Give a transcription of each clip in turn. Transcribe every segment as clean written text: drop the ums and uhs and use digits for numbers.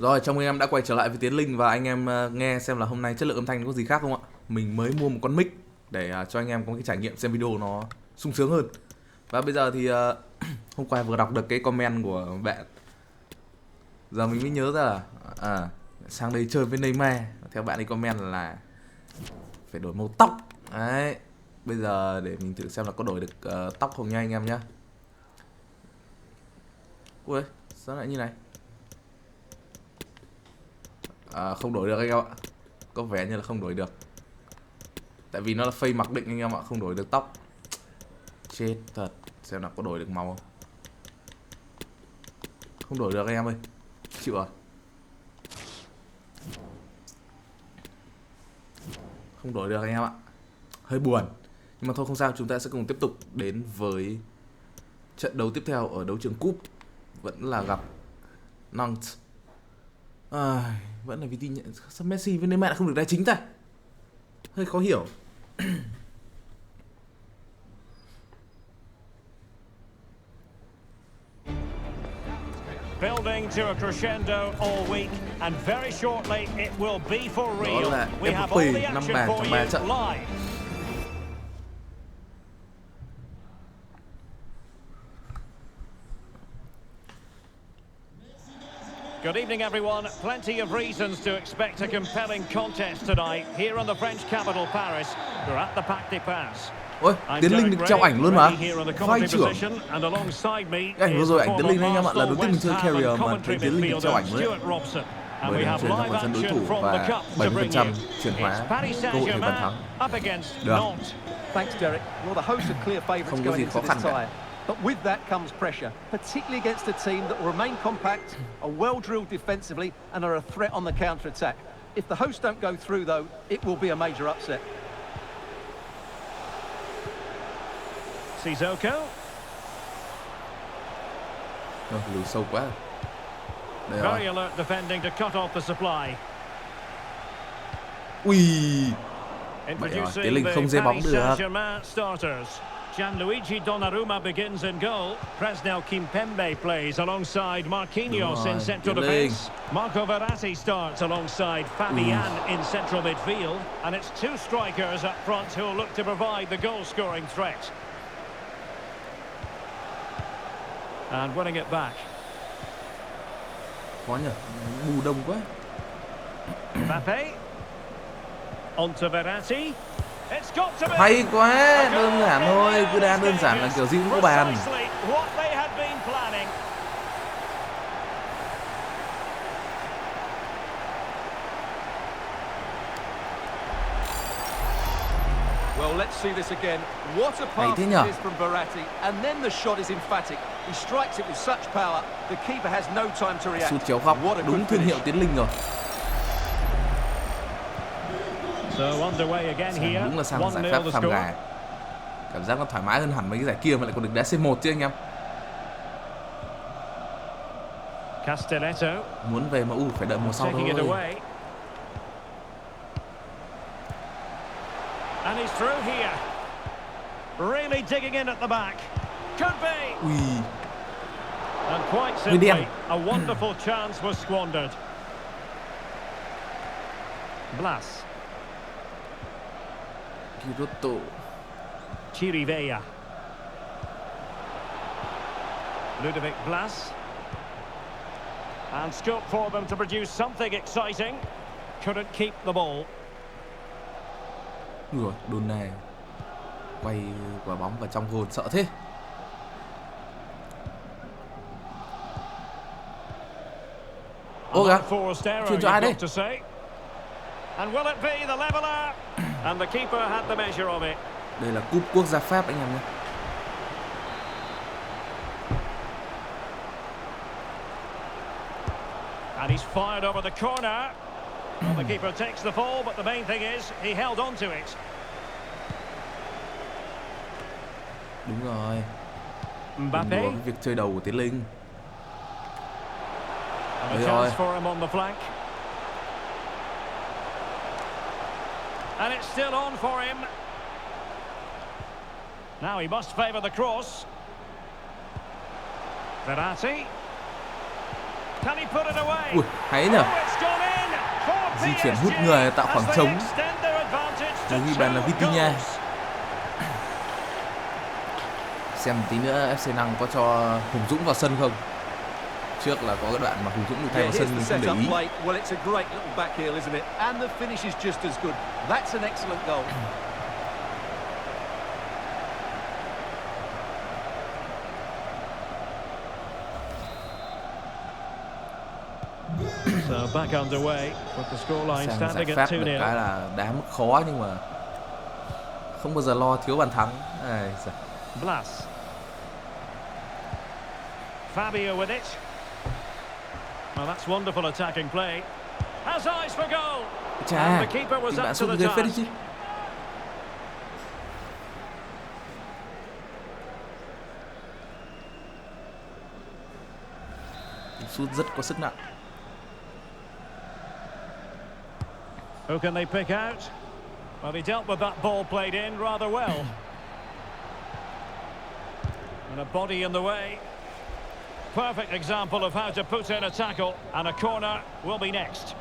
Rồi, chào mừng em đã quay trở lại với Tiến Linh và anh em nghe xem là hôm nay chất lượng âm thanh có gì khác không ạ? Mình mới mua một con mic để cho anh em có cái trải nghiệm xem video nó sung sướng hơn. Và bây giờ thì hôm qua vừa đọc được cái comment của bạn. Giờ mình mới nhớ ra là sang đây chơi với Neymar. Theo bạn ấy comment là phải đổi màu tóc. Đấy. Bây giờ để mình thử xem là có đổi được tóc không nha anh em nhé. Ui, sao lại như này? Không đổi được anh em ạ. Có vẻ như là không đổi được. Tại vì nó là phây mặc định anh em ạ, không đổi được tóc. Chết thật. Xem nào có đổi được màu không. Không đổi được anh em ơi. Chịu rồi. Không đổi được anh em ạ. Hơi buồn. Nhưng mà thôi không sao, chúng ta sẽ cùng tiếp tục đến với trận đấu tiếp theo ở đấu trường cúp. Vẫn là gặp Nantes. Vẫn là VT nhận. Sao Messi với Neymar lại không được đá chính ta? Hơi khó hiểu. Building to a crescendo all week, and very shortly it will be for real. We have all the action for you live. Good evening, everyone. Plenty of reasons to expect a compelling contest tonight here in the French capital, Paris. We're at the Parc des Princes. Ôi, Tiến Linh được treo ảnh luôn mà. Vai trưởng. Cái ảnh vừa rồi ảnh Tiến Linh anh em ạ, là đầu tiên mình chơi carrier mà thấy Tiến Linh được treo ảnh luôn đấy. Bởi đang chuyển sang phần sân đối thủ và 70% chuyển hóa cơ hội để bàn thắng. Được. Không có gì khó khăn cả. But with that comes pressure, particularly against a team that will remain compact, are well drilled defensively, and are a threat on the counter-attack. If the hosts don't go through, though, it will be a major upset. Sissoko. Lùi sâu quá. Đây Very alert defending to cut off the supply. Ui. Vậy rồi, Tiến Linh không dê bóng được. Gianluigi Donnarumma begins in goal. Presnel Kimpembe plays alongside Marquinhos in central defence. Marco Verratti starts alongside Fabian in central midfield. And it's two strikers up front who will look to provide the goal-scoring threat. And winning it back. Khó nhỉ, bù đông quá. Mbappe. On to Verratti. Hay quá, đơn giản thôi, cứ đá đơn giản là kiểu gì cũng có bàn. Well, let's see this again. What a pass it is from Verratti, and then the shot is emphatic. He strikes it with such power. The keeper has no time to react. Sút chéo góc, đúng thương hiệu Tiến Linh rồi. Đúng là sang giải pháp tham gà. Cảm giác nó thoải mái hơn hẳn mấy cái giải kia mà lại còn được đá C1 chứ anh em. Muốn về mà phải đợi mùa sau thôi. And he's through here. Really digging in at the back. Could be. Ui. And quite simply, a wonderful chance was squandered. Blas. Kirotto. Chirivella. Ludovic Blas. And scope for them to produce something exciting. Couldn't keep the ball. Rồi, đồn này quay quả bóng vào trong gôn sợ thế. Ô kìa, chuyển cho ai đây? Đây là cúp quốc gia Pháp anh em nhé. And he's fired over the corner. Well, the keeper takes the fall, but the main thing is he held on to it. Đúng rồi. Mbappe. Đùa cái việc chơi đầu của Tiến Linh. And a chance for him on the flank. And it's still on for him. Now he must favour the cross. Verratti. Can he put it away? Ui, hay nhỉ. Oh, it's gone in for Di chuyển hút PSG người tạo khoảng as they trống. extend their advantage to Ghi bàn là 2 Vitinha. goals. Xem tí nữa FC Năng có cho Hùng Dũng vào sân không. Trước là có cái đoạn mà Hùng Dũng được thay vào sân nhưng không để ý. Well, it's a great little back heel, isn't it? And the finish is just as good. That's an excellent goal. So back underway with the scoreline Xem giải standing pháp at được 2-0. cái là đá mức khó nhưng mà không bao giờ lo thiếu bàn thắng. Blas. Fabio with it. Well, that's wonderful attacking play. Has eyes for goal. Chà, And the keeper was thì bạn up to sút the ghê phết đấy task. chứ. Sút rất có sức nặng. Who can they pick out? Well, he dealt with that ball played in rather well. And a body in the way. Perfect example of how to put in a tackle. And a corner will be next.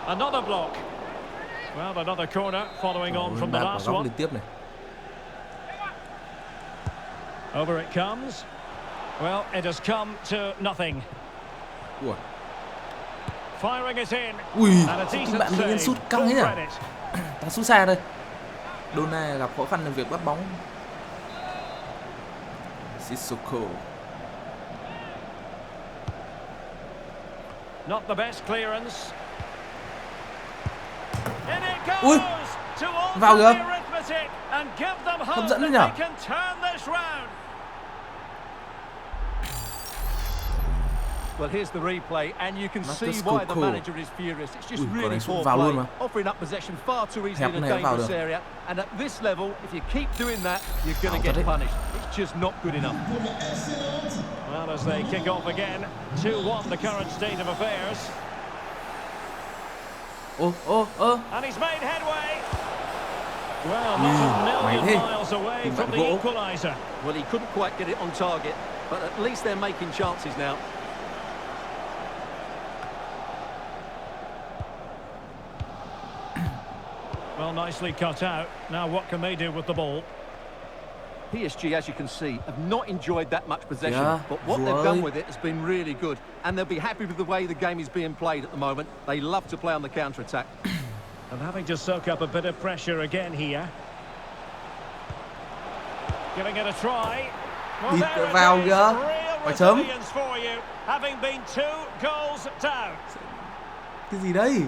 Another block. Well, another corner following on from the last one. Liên tiếp này. Over it comes. Well, it has come to nothing. Ủa. Firing it in. Ui, And a các decent bạn lên save. sút căng Full ấy nhỉ. credit. Ta sút xa đây. Dona gặp khó khăn trong việc bắt bóng. Sissoko. Not the best clearance. In it goes. Ui, to alter vào the kìa. arithmetic and give them hope Hấp dẫn đấy that nhỉ? they can turn this round. Well, here's the replay, and you can see Marcus why the Coco. manager is furious. It's just Ui, con really này sút poor vào luôn play, mà. offering up possession far too easily Hẹp in a này vào dangerous được. area. And at this level, if you keep doing that, you're going to Thật get đấy. punished. It's just not good enough. Well, as they kick off again, 2-1 the current state of affairs. And he's made headway. Well, not a mày million thế. miles away Tìm from bạn the gỗ. equaliser. Well, he couldn't quite get it on target, but at least they're making chances now. Well, nicely cut out. Now what can they do with the ball? PSG, as you can see, have not enjoyed that much possession, Yeah, but what they've rồi. done with it has been really good, and they'll be happy with the way the game is being played at the moment. They love to play on the counter-attack. And having to soak up a bit of pressure again here. Giving it a try. Well, Đi there it vào is. kìa. Real Phải chấm. resilience for you, having been 2 goals down. Cái gì đây?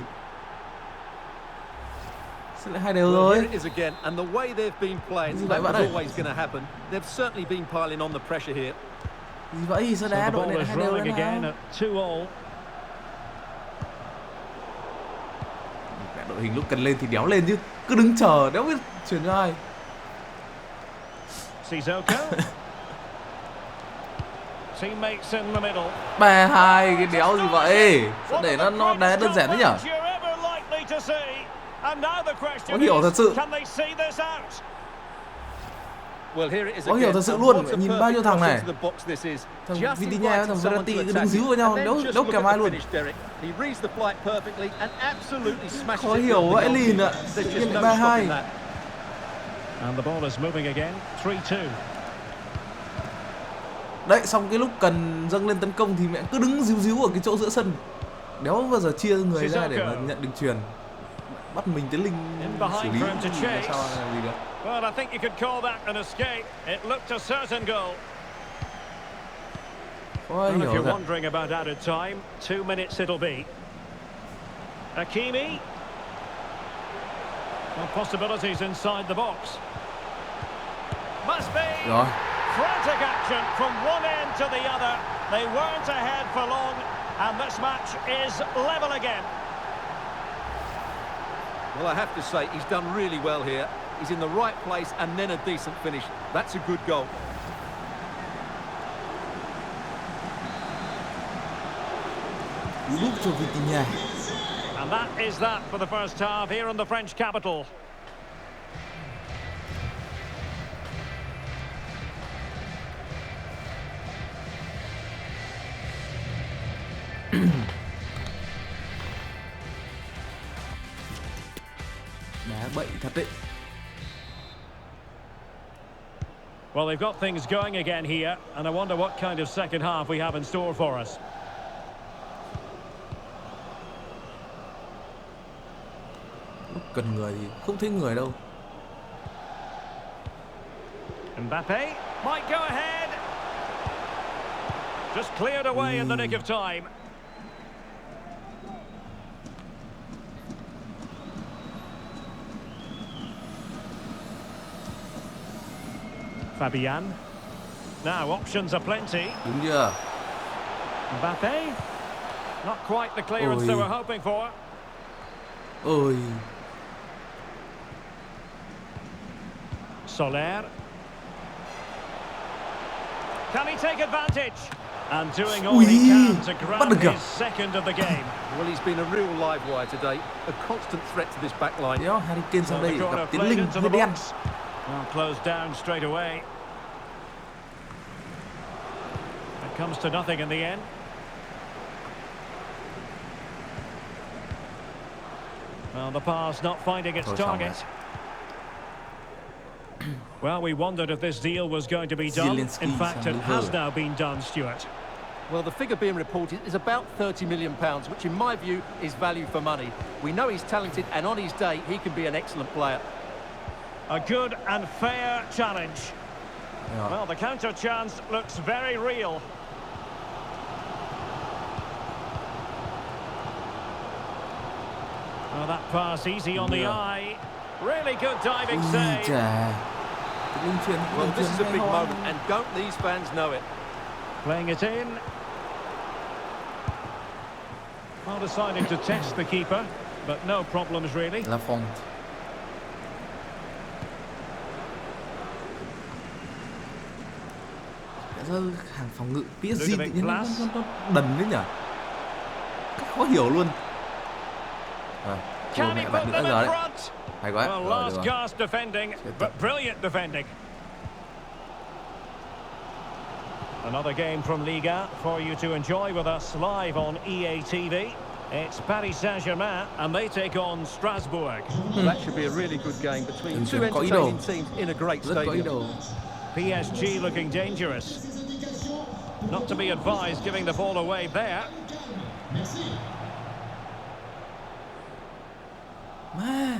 Sẽ lại 2 đều Well, rồi. here it is again, and the way they've been playing, Gì that vậy was bạn ơi? always going to happen. They've certainly been piling on the pressure here. Gì vậy? Sao So đá the đội ball này is 2 đều rolling thế again nào? at 2-2. Mẹ đội hình lúc cần lên thì đéo lên chứ. Cứ đứng chờ, đéo biết chuyển cho ai. Sissoko. Teammates in the middle. 3-2 cái đéo gì vậy? Sao để nó đá đơn giản thế nhở? Có hiểu thật sự. Well, here it is Có hiểu again, thật sự and luôn. what a Nhìn perfect bao nhiêu thằng cross này. into the box this is. Thằng Just Vitinha, inviting thằng someone Verratti to cứ attack đứng díu it. vào nhau, And then đéo just đéu look kèm at ai the luôn. finish, Derek. He reads the flight perfectly and absolutely smashes Khó it hiểu beyond the vậy goalkeeper. Lìn ạ. There's Tự just nhiên no lại stopping 3-2. that. And the ball is moving again. 3-2. Đấy, xong cái lúc cần dâng lên tấn công thì mẹ cứ đứng díu ở cái chỗ giữa sân. Đéo bao giờ chia người ra để mà nhận đường truyền. Bắt mình Tiến Linh xử lý thì là sao làm gì được. Well, I think you could call that an escape. It looked a certain goal. Ôi, And if hiểu you're thật. wondering about added time, 2 minutes it'll be. Hakimi. Well, possibilities inside the box. Must be. Rồi. Frantic action from one end to the other. They weren't ahead for long, and this match is level again. Well, I have to say, he's done really well here. He's in the right place and then a decent finish. That's a good goal. Giúp cho Vitinha. And that is that for the first half here in the French capital. Đá bậy thật đấy. Well, they've got things going again here, and I wonder what kind of second half we have in store for us. Lúc cần người thì không thấy người đâu. Mbappe might go ahead. Just cleared away in the nick of time. Fabian. Now options are plenty. Đúng chưa? Mbappe. Not quite the clearance they were hoping for. Ôi. Soler. Can he take advantage? And doing all he can to grab his second of the game. Well, he's been a real live wire today, a constant threat to this back line. Đó, Harry Kane sang đây gặp Tiến Linh hơi đen. Well, closed down straight away. It comes to nothing in the end. Well, the pass not finding its target. Well, we wondered if this deal was going to be done. In fact, it has now been done, Stuart. Well, the figure being reported is about £30 million, which in my view is value for money. We know he's talented, and on his day, he can be an excellent player. A good and fair challenge. Yeah. Well, the counter chance looks very real. Well, that pass easy on the eye. Really good diving save. Well, this is a big moment, and don't these fans know it? Playing it in. Well, deciding to test the keeper, but no problems really. Là phòng. Hàng phòng ngự PSG tự nhiên nó đần đấy nhỉ? Cách khó hiểu luôn. Mẹ bạn nữa rồi đấy. Hay quá. Well, last gasp defending, but brilliant defending. Another game from Liga for you to enjoy with us live on EA TV. It's Paris Saint-Germain and they take on Strasbourg. That should be a really good game between two entertaining teams in a great stadium. PSG looking dangerous. Not to be advised giving the ball away there. Má.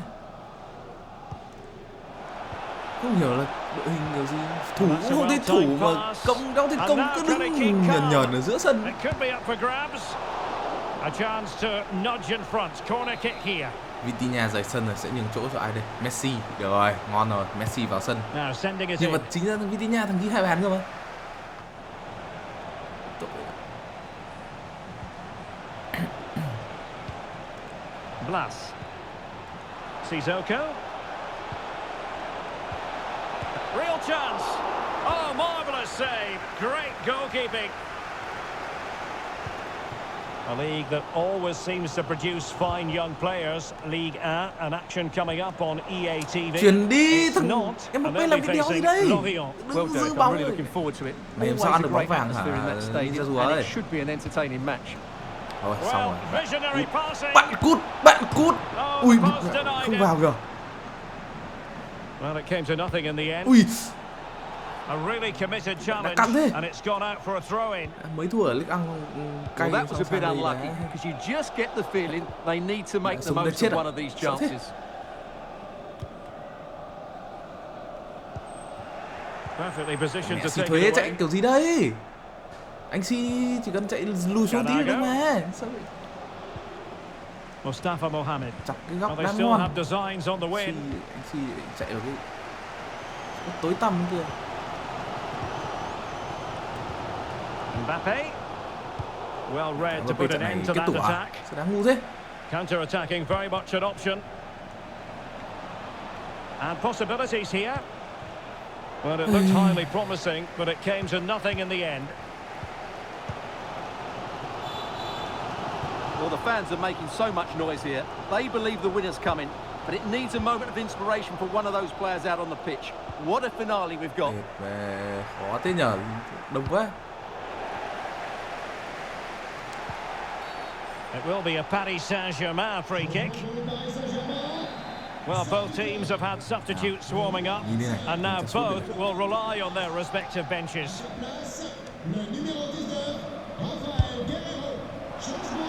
Không hiểu là đội hình kiểu gì, thủ cũng không thấy thủ mà công đâu thì công cứ đứng nhờn ở giữa sân. Vitinha rời sân rồi, sẽ nhường chỗ cho ai đây? Messi, được rồi, ngon rồi, Messi vào sân. Nhưng mà chính ra thằng Vitinha thằng ghi 2 bàn cơ mà. Blas. Sissoko. Real chance. Oh, marvellous save. Great goalkeeping. A league that always seems to produce fine young players. League A, an action coming up on EA TV. Chuyển đi thằng em Mbappé làm video gì đây? Well, Derek, I'm really looking forward to it. Này làm sao ăn được bóng vàng hả? And it should be an entertaining match. Rồi, xong rồi. Bạn cút. Ui, không vào kìa. Well, it came to nothing in the end. Ui. A really committed challenge, and it's gone out for a throw-in. Mới thua ở Ligue 1 cay. Well, that was a bit unlucky because you just get the feeling they need to make the most of one of these chances. Perfectly positioned to take it away. Chạy kiểu gì đây? Anh Si chỉ cần chạy lùi xuống tí được mà. Sao vậy? Mustafa Mohamed. Chọc cái góc đang ngon. Anh Si chạy vào cái tối tăm kia. Mbappe. Well read to put an end to that attack. Sao đáng ngu thế? Counter-attacking very much an option. And possibilities here. Well, it looked highly promising, but it came to nothing in the end. Well, the fans are making so much noise here. They believe the winner's coming, but it needs a moment of inspiration for one of those players out on the pitch. What a finale we've got. Khó thế nhở, đông quá. It will be a Paris Saint-Germain free kick. Well, both teams have had substitutes warming up, and now both will rely on their respective benches.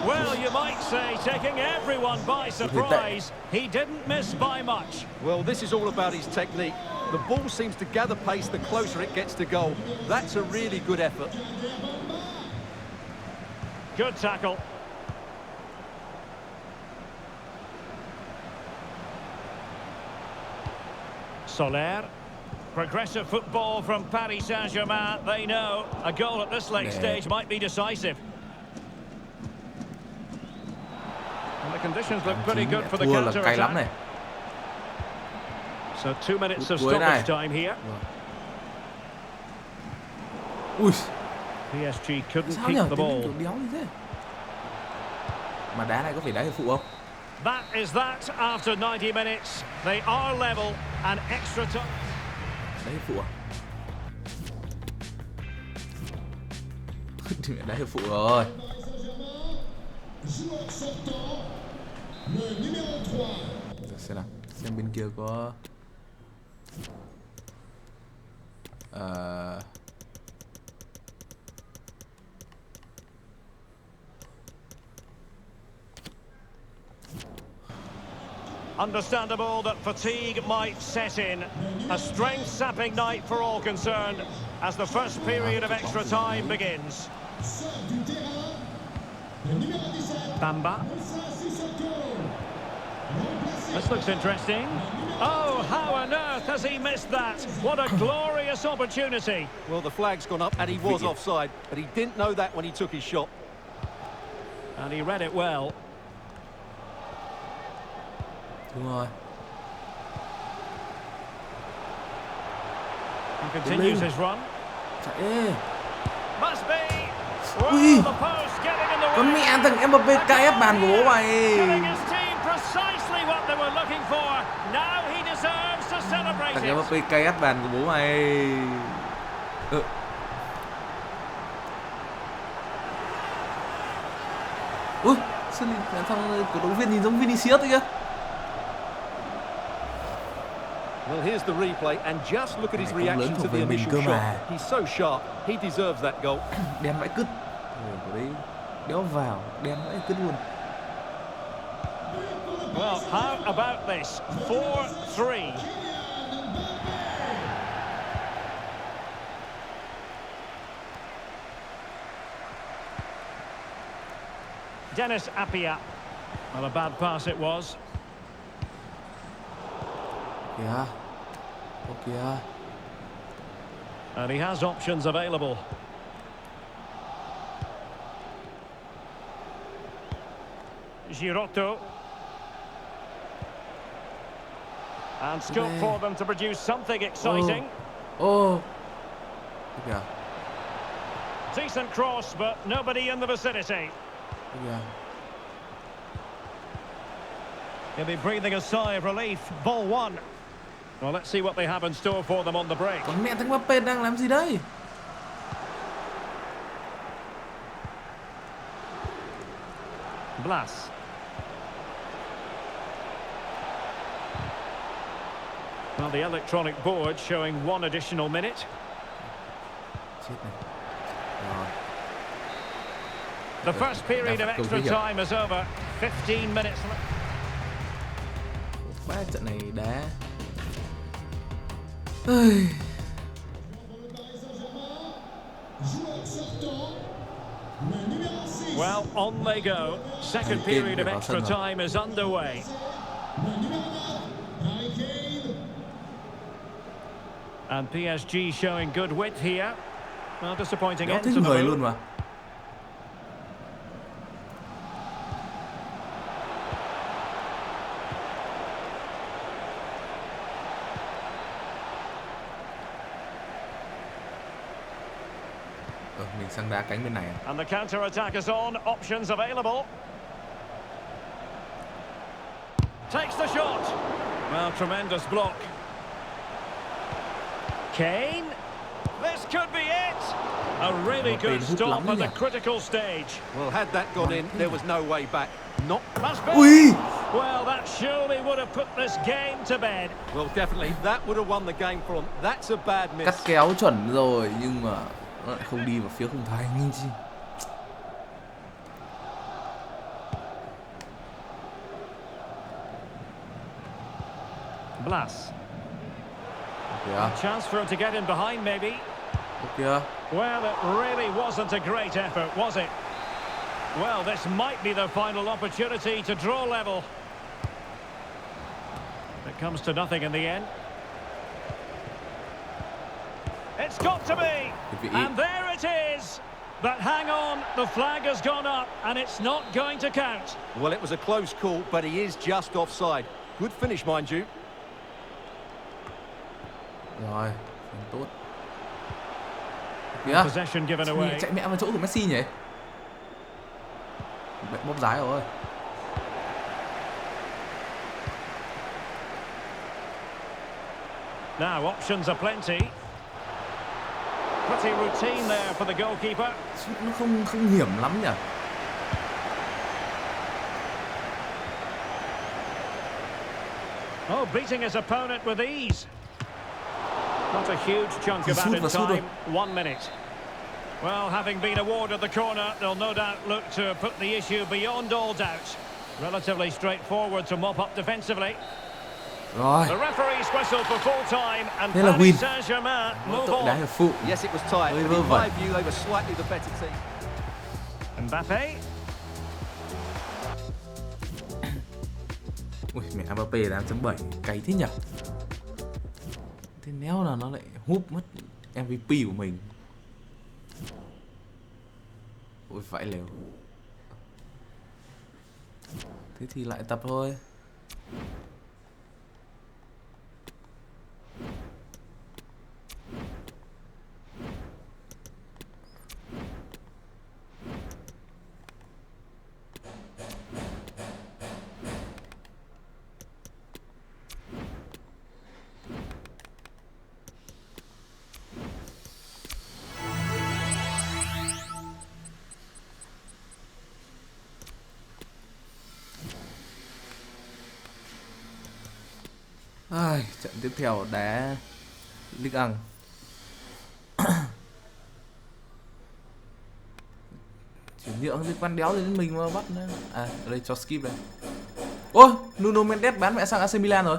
Well, you might say taking everyone by surprise. He didn't miss by much. Well, this is all about his technique. The ball seems to gather pace the closer it gets to goal. That's a really good effort. Good tackle. Soler. Progressive football from Paris Saint-Germain. They know a goal at this late stage might be decisive. And the conditions look pretty good for the counter-attack. So 2 minutes of stoppage time here. PSG couldn't keep the ball. Mà đá này có phải đá hiệp phụ không? That is that after 90 minutes. They are level and extra time. Đá hiệp phụ à? Đá hiệp phụ rồi. Xem bên kia có Understandable that fatigue might set in. A strength-sapping night for all concerned as the first period of extra time begins. Bamba. This looks interesting. Oh, how on earth has he missed that? What a glorious opportunity. Well, the flag's gone up and he was offside, but he didn't know that when he took his shot. And he read it well. Đúng rồi. He continues his run. Chạy. Must be. Ui. The post getting in the way. Con mẹ thằng Mbappé cay ép bàn của bố mày. Giving his team precisely what they were looking for. Now he deserves to celebrate it. Thằng Mbappé cay ép bàn của bố mày. Ui, thằng cổ động viên nhìn giống Vinicius ấy kìa. Well, here's the replay, and just look at his reaction to the initial shot. He's so sharp, he deserves that goal. Đen vãi cứt. Của đấy đéo vào, đen vãi cứt luôn. Well, how about this? 4-3. Dennis Appiah. Well, a bad pass it was. Kìa. Ô kìa. And he has options available. Giroud. And scope for them to produce something exciting. Oh. Kìa. Decent cross, but nobody in the vicinity. Kìa. He'll be breathing a sigh of relief. Ball one. Well, let's see what they have in store for them on the break. Con mẹ thằng Mbappé đang làm gì đây? Blas. Well, the electronic board showing 1 additional minute. Chết này. Rồi. The first period of extra time is over. 15 minutes left. Ba trận này đá. Well, on they go. Second period of extra time is underway. And PSG showing good width here. Well, disappointing end to the move. Mình sang đá cánh bên này. And the counter attack is on. Options available. Takes the shot. Well, tremendous block. Kane. This could be it. A really good stop at nhỉ. the critical stage. Well, had that gone in, there was no way back. Not. Must be. Ui. Well, that surely would have put this game to bed. Well, definitely, that would have won the game for them. That's a bad miss. Cắt kéo chuẩn rồi nhưng mà nó lại không đi vào phía khung thành nhưng chi. Blas. Kìa. Chance for him to get in behind, maybe. Kìa. Well, it really wasn't a great effort, was it? Well, this might be the final opportunity to draw level. It comes to nothing in the end. It's got to be! And there it is! But hang on, the flag has gone up and it's not going to count. Well, it was a close call, but he is just offside. Good finish, mind you. Rồi, tốt. Kìa. Possession given away. Chạy mẹ vào chỗ của Messi nhỉ? Mẹ bóp rái rồi. Now options are plenty. Pretty routine there for the goalkeeper. Nó không hiểm lắm nhỉ? Oh, beating his opponent with ease. Not a huge chunk of added time. 1 minute. Well, having been awarded the corner, they'll no doubt look to put the issue beyond all doubt. Relatively straightforward to mop up defensively. Rồi. The referee's whistle for full time and Thế là Paris win. Saint-Germain move Tội đá on. hiệp phụ. Yes, it was tight, but in my view, they were slightly the better team. Mbappe. Ui, mẹ Mbappe đá 8.7, cay thế nhỉ? Thế néo là nó lại húp mất MVP của mình. Ôi vãi lều. Thế thì lại tập thôi. Ai, trận tiếp theo đá Ligue 1. Chuyển nhượng liên quan đéo đến mình mà bắt nữa. À, ở đây cho skip đây. Ôi, Nuno Mendes bán mẹ sang AC Milan rồi.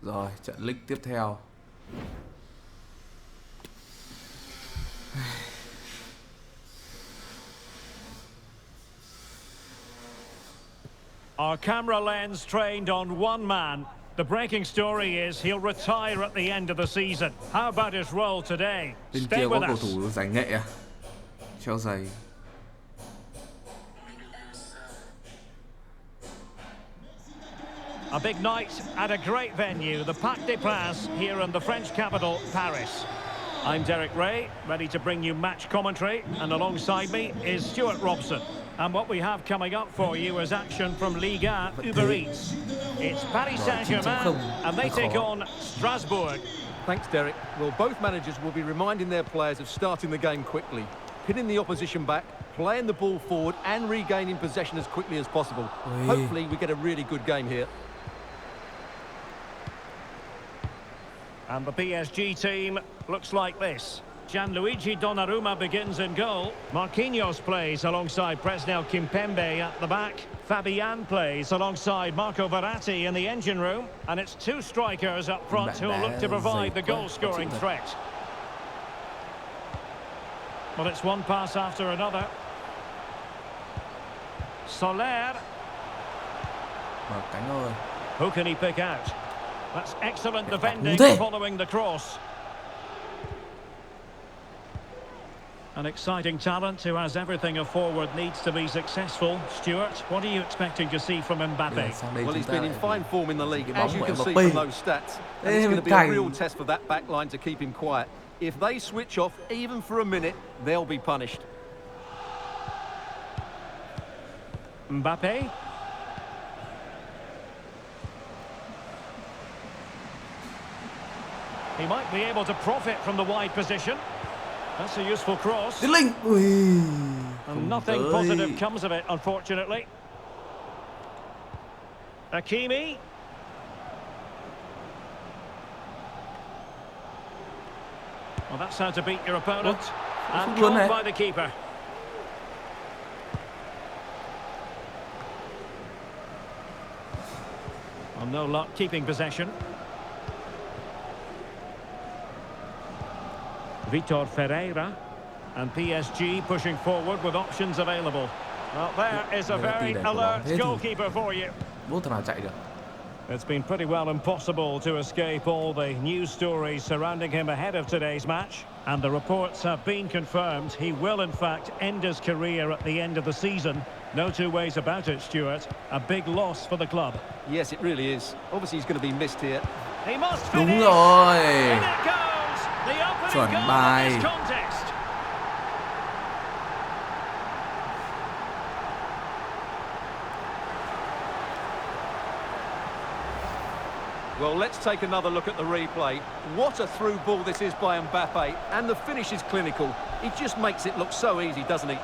Rồi, trận League tiếp theo. Our camera lens trained on one man. The breaking story is he'll retire at the end of the season. How about his role today? Bên Stay kia có with cầu us. thủ giải nghệ à? Treo giày. A big night at a great venue, the Parc des Princes here in the French capital, Paris. I'm Derek Ray, ready to bring you match commentary, and alongside me is Stuart Robson. And what we have coming up for you is action from Ligue 1 Uber Eats. It's Paris Saint-Germain, and they take on Strasbourg. Thanks, Derek. Well, both managers will be reminding their players of starting the game quickly, pitting the opposition back, playing the ball forward, and regaining possession as quickly as possible. Hopefully, we get a really good game here. And the PSG team looks like this. Gianluigi Donnarumma begins in goal. Marquinhos plays alongside Presnel Kimpembe at the back. Fabian plays alongside Marco Verratti in the engine room. And it's two strikers up front who will look to provide the goal-scoring threat. Well, it's one pass after another. Soler. Mở cánh rồi. Who can he pick out? That's excellent defending following the cross. An exciting talent who has everything a forward needs to be successful. Stuart, what are you expecting to see from Mbappe? Well, he's been in fine form in the league, as you can see from those stats. And it's going to be a real test for that back line to keep him quiet. If they switch off, even for a minute, they'll be punished. Mbappe. He might be able to profit from the wide position. That's a useful cross. Tiến Linh. Ui. And nothing positive comes of it, unfortunately. Hakimi. Well, that's how to beat your opponent. And caught by the keeper. Well, no luck keeping possession. Vitor Ferreira. And PSG pushing forward with options available. Well, there is a very alert goalkeeper for you. Vô thằng nào chạy được. It's been pretty well impossible to escape all the news stories surrounding him ahead of today's match. And the reports have been confirmed. He will, in fact, end his career at the end of the season. No two ways about it, Stuart. A big loss for the club. Yes, it really is. Obviously, he's going to be missed here. He must finish. Đúng rồi. In it goes. The opening goal of this contest. Well, let's take another look at the replay. What a through ball this is by Mbappe, and the finish is clinical. He just makes it look so easy, doesn't he?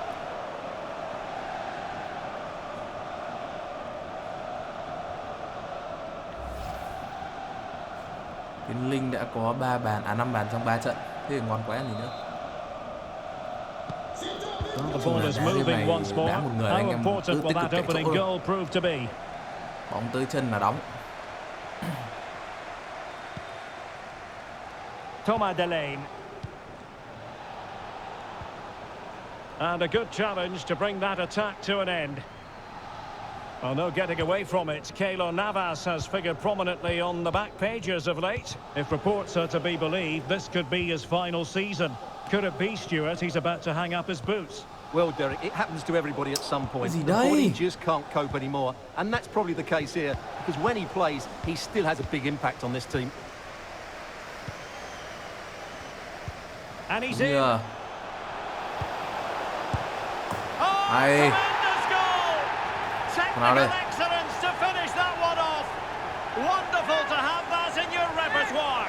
Tiến Linh đã có 5 bàn trong 3 trận. Thế thì ngon quá gì nữa. The ball is moving once more. How important will that opening goal prove to be? Bóng tới chân là đóng. Thomas Delaney. And a good challenge to bring that attack to an end. Oh, no getting away from it. Keylor Navas has figured prominently on the back pages of late. If reports are to be believed, this could be his final season. Could it be, Stuart, he's about to hang up his boots? Well, Derek, it happens to everybody at some point. The body just can't cope anymore. And that's probably the case here, because when he plays, he still has a big impact on this team. And he's in. Oh, Hay. tremendous goal! Technical excellence to finish that one off. Wonderful to have that in your repertoire.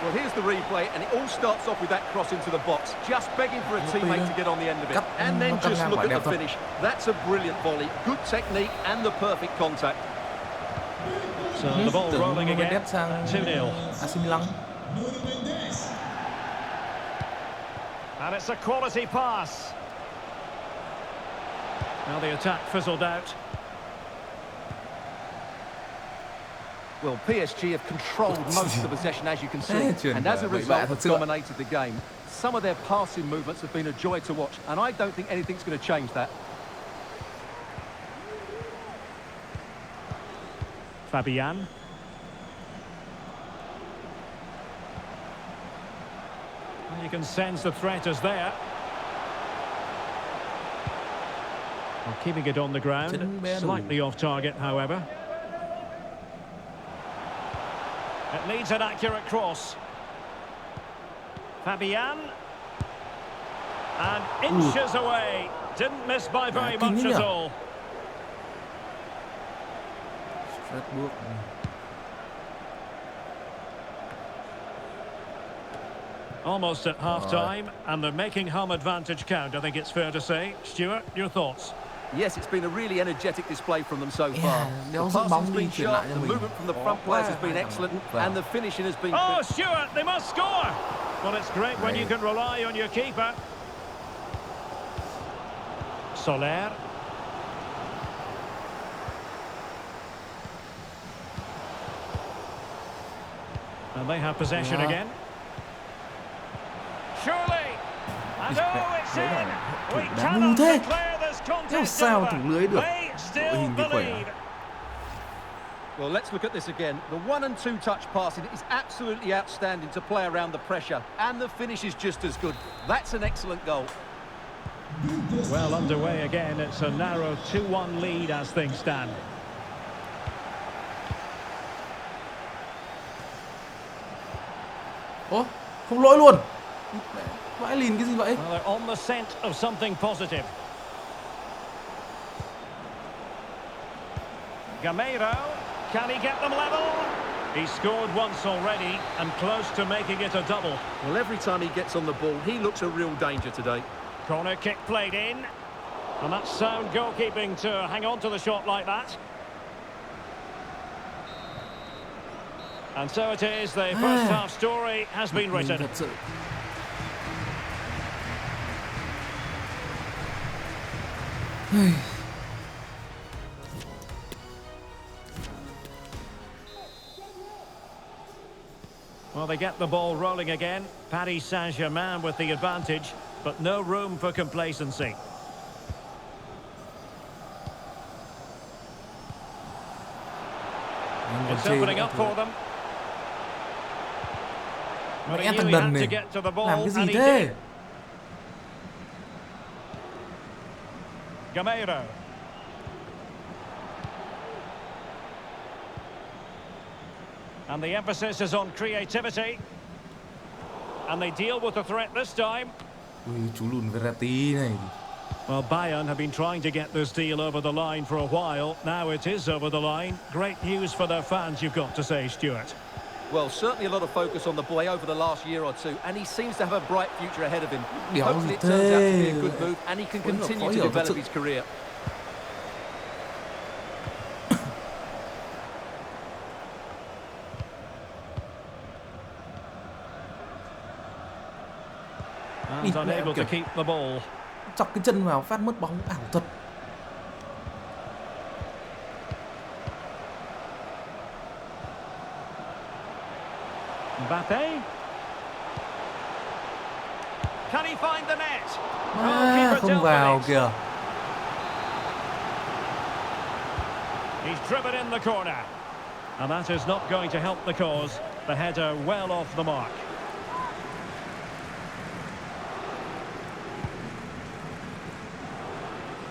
Well, here's the replay, and it all starts off with that cross into the box, just begging for a teammate to get on the end of it. And then just look at the finish. That's a brilliant volley. Good technique and the perfect contact. So the ball rolling again. 2-0. And it's a quality pass. Now the attack fizzled out. Well, PSG have controlled most of the possession, as you can see, and as a result, have dominated the game. Some of their passing movements have been a joy to watch, and I don't think anything's going to change that. Fabian. Well, you can sense the threat is there. Well, keeping it on the ground, slightly off target, however. It needs an accurate cross. Fabian. And inches away. Didn't miss by very much at all. Almost at half-time, and they're making home advantage count, I think it's fair to say. Stuart, your thoughts? Yes, it's been a really energetic display from them so far. The passing's been sharp, the movement from the front players has been excellent, and the finishing has been... Oh, Stuart, they must score! Well, it's great when you can rely on your keeper. Soler. And they have possession again. Surely! And oh, it's in! We cannot declare this contest over. They still believe. Well, let's look at this again. The 1- and 2-touch passing is absolutely outstanding to play around the pressure, and the finish is just as good. That's an excellent goal. Well underway again. It's a narrow 2-1 lead as things stand. Ủa, không lỗi luôn. Vãi lìn cái gì vậy? Well, they're on the scent of something positive. Gameiro, can he get them level? He scored once already and close to making it a double. Well, every time he gets on the ball, he looks a real danger today. Corner kick played in. And that's sound goalkeeping to hang on to the shot like that. And so it is, the first half story has been written. Thật sự. Well, they get the ball rolling again. Paris Saint-Germain with the advantage, but no room for complacency. It's opening up for them. But he knew he had to get to the ball, Làm cái gì and he thế? did. Gameiro. And the emphasis is on creativity. And they deal with the threat this time. Ui, chú lùn Verratti này. Well, Bayern have been trying to get this deal over the line for a while. Now it is over the line. Great news for their fans, you've got to say, Stuart. Well, certainly a lot of focus on the boy over the last year or two, and he seems to have a bright future ahead of him. Hopefully it turns out to be a good move, and he can continue to develop his career. And unable to keep the ball. Chọc cái chân vào phát mất bóng ảo thật. Mbappe. Can he find the net? Không vào kìa. He's driven in the corner. And that is not going to help the cause. The header well off the mark.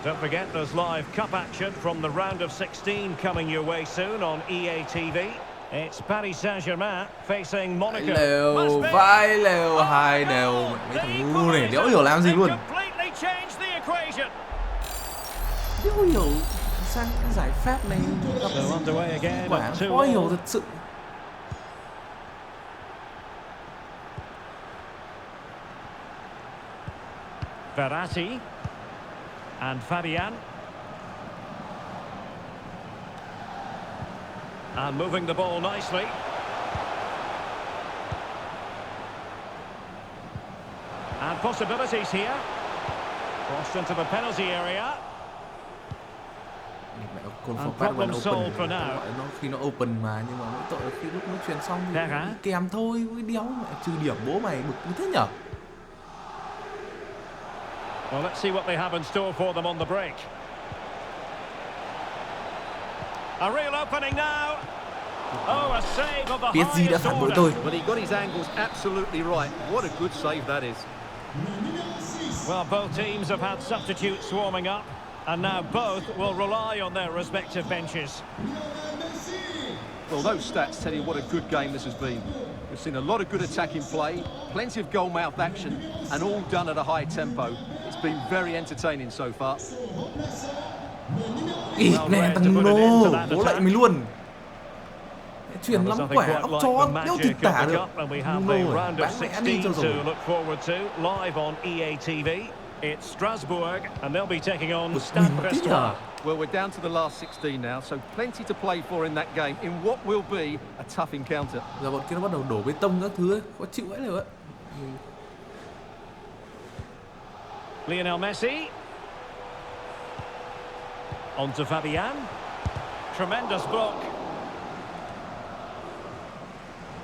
Don't forget there's live cup action from the round of 16 coming your way soon on EA TV. It's Paris Saint-Germain facing Monaco. Lều, vai lều, hai đều. Mấy thằng ngu này đéo hiểu làm gì luôn. Đéo hiểu sang cái giải pháp này gặp quả khó hiểu thật sự. Verratti and Fabian. And moving the ball nicely. And possibilities here. Crossed into the penalty area. And problem solved for now. Nó khi nó open mà, nhưng mà mỗi tội là khi lúc nó truyền xong thì kèm thôi, cái đéo mẹ trừ điểm bố mày bực như thế nhở. Well, let's see what they have in store for them on the break. A real opening now. Oh, a save of the highest order. Well, he got his angles absolutely right. What a good save that is. Well, both teams have had substitutes warming up, and now both will rely on their respective benches. Well, those stats tell you what a good game this has been. We've seen a lot of good attacking play, plenty of goal-mouth action, and all done at a high tempo. It's been very entertaining so far. Ịt nè thằng Nô, bố lại mình luôn. Chuyển lắm quả, ốc chó, đéo thịt tả được. Nô, bán mẹ đi cho rồi. Live on EA TV. It's Strasbourg, and they'll be taking on Stade Brestois. Well, we're down to the last 16 now, so plenty to play for in that game in what will be a tough encounter. Giờ bọn kia nó bắt đầu đổ bê tông các thứ ấy, khó chịu ấy rồi ấy. Lionel Messi. On to Fabian. Tremendous block.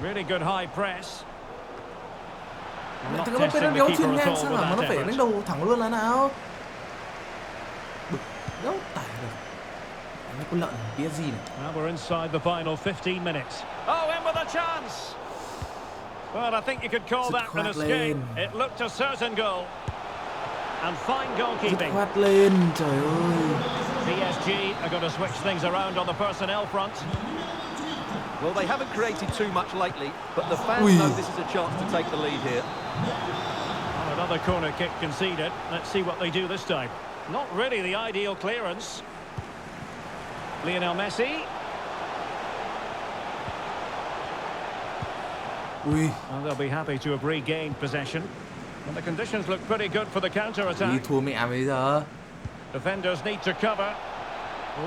Really good high press. Thằng Mbappé nó đéo chuyền ngang sang mà nó phải đánh đầu thẳng luôn là nào. Bực, đéo tải được. Nó có lợn PSG này. Now we're inside the final 15 minutes. Oh, in with a chance. Well, I think you could call that an escape. It looked a certain goal. And fine goalkeeping. Khoát lên, trời ơi. PSG are going to switch things around on the personnel front. Well, they haven't created too much lately, but the fans know this is a chance to take the lead here. Another corner kick conceded. Let's see what they do this time. Not really the ideal clearance. Lionel Messi. Ui, And they'll be happy to have regained possession. And the conditions look pretty good for the đi counter-attack. thua mẹ bây giờ. Defenders need to cover.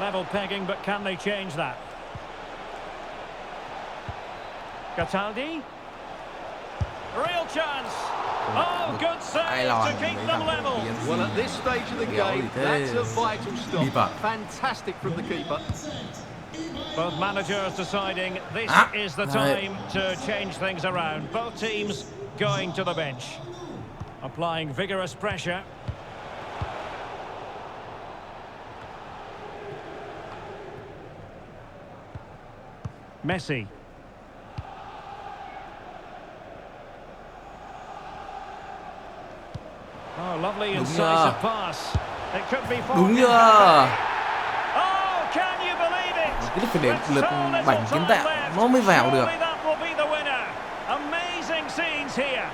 Level pegging, but can they change that? Cataldi. Real chance. Oh, good save to keep them level. Well, at this stage of the game, that's a vital stop. Fantastic from the keeper. Both managers deciding this is the time to change things around. Both teams going to the bench. Applying vigorous pressure. Messi. Oh, lovely incisive pass. It could be Đúng chưa? Oh, can you believe it? Cái phải để lượt bảnh kiến tạo nó mới vào được. Amazing scenes here.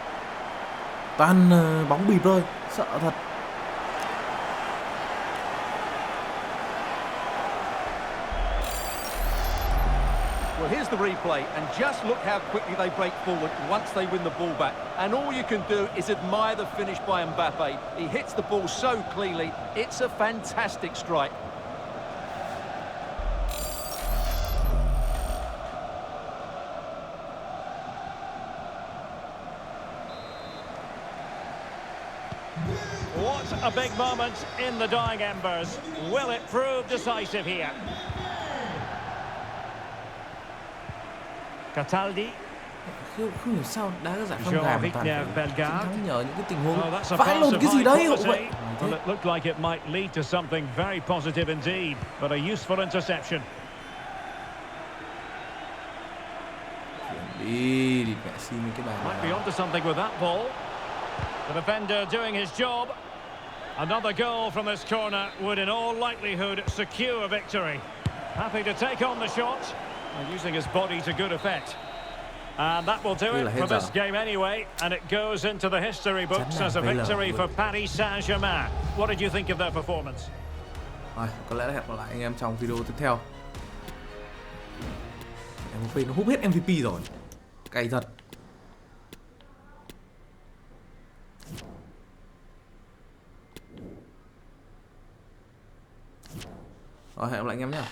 Toàn bóng bịp thôi, sợ thật. Well, here's the replay, and just look how quickly they break forward once they win the ball back. And all you can do is admire the finish by Mbappe. He hits the ball so cleanly. It's a fantastic strike. What a big moment in the dying embers. Will it prove decisive here? Cataldi. Không hiểu sao đá các giải phong gà mà toàn thắng nhờ những cái tình huống Oh, vãi lồn cái gì đấy hậu vệ. Well, it looked like it might lead to something very positive indeed, but a useful interception. Đi mẹ xin cái bài Might be này. onto something with that ball. The defender doing his job. Another goal from this corner would in all likelihood secure a victory. Happy to take on the shot and using his body to good effect. And that will do it for this game anyway, and it goes into the history books as a victory for Paris Saint-Germain. What did you think of their performance? Rồi, có lẽ là hẹn gặp lại anh em trong video tiếp theo. MVP nó hút hết MVP rồi. Cay thật. Rồi, hẹn gặp lại anh em nhé.